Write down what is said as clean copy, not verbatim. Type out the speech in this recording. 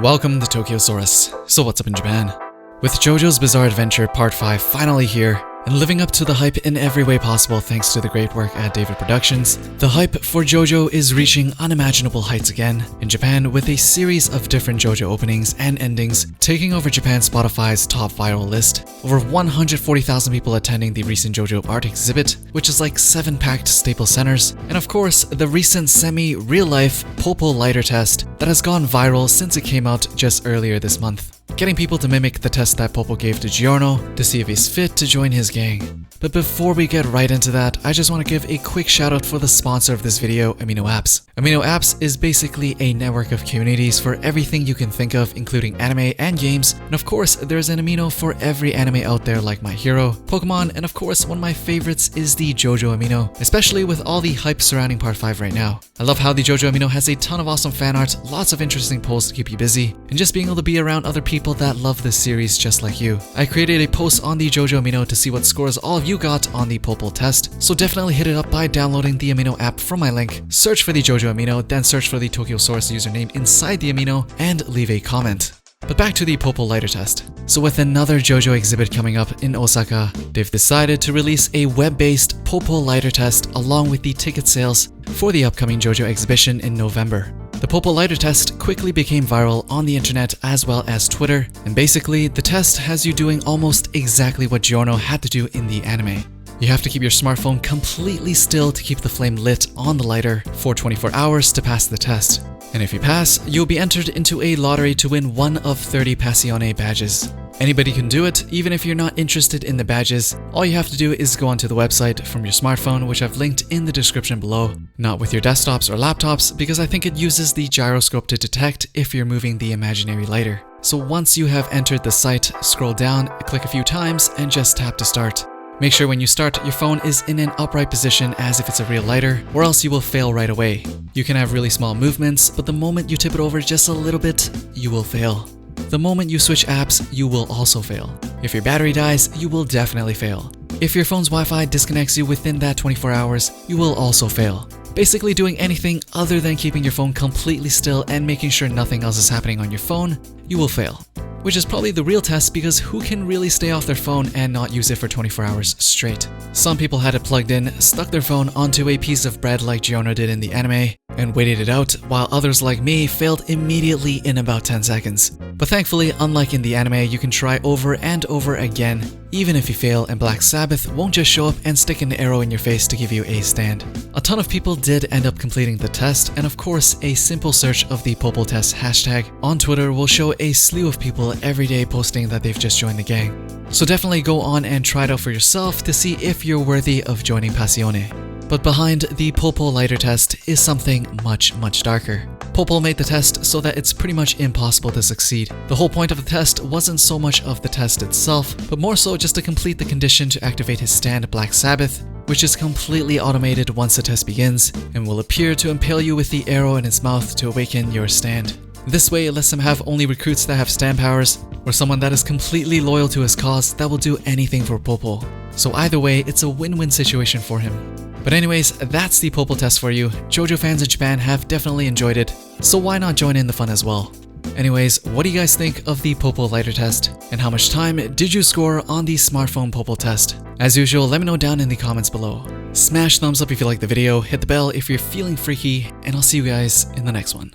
Welcome to Tokyosaurus. So what's up in Japan? With JoJo's Bizarre Adventure Part 5 finally here, and living up to the hype in every way possible thanks to the great work at David Productions, the hype for JoJo is reaching unimaginable heights again in Japan with a series of different JoJo openings and endings taking over Japan Spotify's top viral list. Over 140,000 people attending the recent JoJo art exhibit, which is like 7 packed Staples Centers, and of course the recent semi-real-life Polpo lighter test that has gone viral since it came out just earlier this month, getting people to mimic the test that Polpo gave to Giorno to see if he's fit to join his gang. But before we get right into that, I just want to give a quick shout out for the sponsor of this video, Amino Apps. Amino Apps is basically a network of communities for everything you can think of, including anime and games, and of course there's an Amino for every anime out there like My Hero, Pokemon, and of course one of my favorites is the JoJo Amino, especially with all the hype surrounding Part 5 right now. I love how the JoJo Amino has a ton of awesome fan art, lots of interesting posts to keep you busy, and just being able to be around other people that love this series just like you. I created a post on the JoJo Amino to see what scores all of you got on the Polpo test, so definitely hit it up by downloading the Amino app from my link, search for the JoJo Amino, then search for the Tokyosaurus username inside the Amino, and leave a comment. But back to the Polpo lighter test. So with another JoJo exhibit coming up in Osaka, they've decided to release a web-based Polpo lighter test along with the ticket sales for the upcoming JoJo exhibition in November. The Polpo lighter test quickly became viral on the internet as well as Twitter, and basically the test has you doing almost exactly what Giorno had to do in the anime. You have to keep your smartphone completely still to keep the flame lit on the lighter for 24 hours to pass the test. And if you pass, you'll be entered into a lottery to win one of 30 Passione badges. Anybody can do it, even if you're not interested in the badges. All you have to do is go onto the website from your smartphone, which I've linked in the description below. Not with your desktops or laptops, because I think it uses the gyroscope to detect if you're moving the imaginary lighter. So once you have entered the site, scroll down, click a few times, and just tap to start. Make sure when you start, your phone is in an upright position as if it's a real lighter, or else you will fail right away. You can have really small movements, but the moment you tip it over just a little bit, you will fail. The moment you switch apps, you will also fail. If your battery dies, you will definitely fail. If your phone's Wi-Fi disconnects you within that 24 hours, you will also fail. Basically doing anything other than keeping your phone completely still and making sure nothing else is happening on your phone, you will fail. Which is probably the real test, because who can really stay off their phone and not use it for 24 hours straight? Some people had it plugged in, stuck their phone onto a piece of bread like Giorno did in the anime, and waited it out, while others like me failed immediately in about 10 seconds. But thankfully, unlike in the anime, you can try over and over again, even if you fail, and Black Sabbath won't just show up and stick an arrow in your face to give you a stand. A ton of people did end up completing the test, and of course, a simple search of the Polpo test hashtag on Twitter will show a slew of people every day posting that they've just joined the gang. So definitely go on and try it out for yourself to see if you're worthy of joining Passione. But behind the Polpo lighter test is something much darker. Polpo made the test so that it's pretty much impossible to succeed. The whole point of the test wasn't so much of the test itself, but more so just to complete the condition to activate his stand Black Sabbath, which is completely automated once the test begins, and will appear to impale you with the arrow in its mouth to awaken your stand. This way it lets him have only recruits that have stand powers, or someone that is completely loyal to his cause that will do anything for Polpo. So either way, it's a win-win situation for him. But anyways, that's the Polpo test for you. JoJo fans in Japan have definitely enjoyed it, so why not join in the fun as well? Anyways, what do you guys think of the Polpo lighter test? And how much time did you score on the smartphone Polpo test? As usual, let me know down in the comments below. Smash thumbs up if you liked the video, hit the bell if you're feeling freaky, and I'll see you guys in the next one.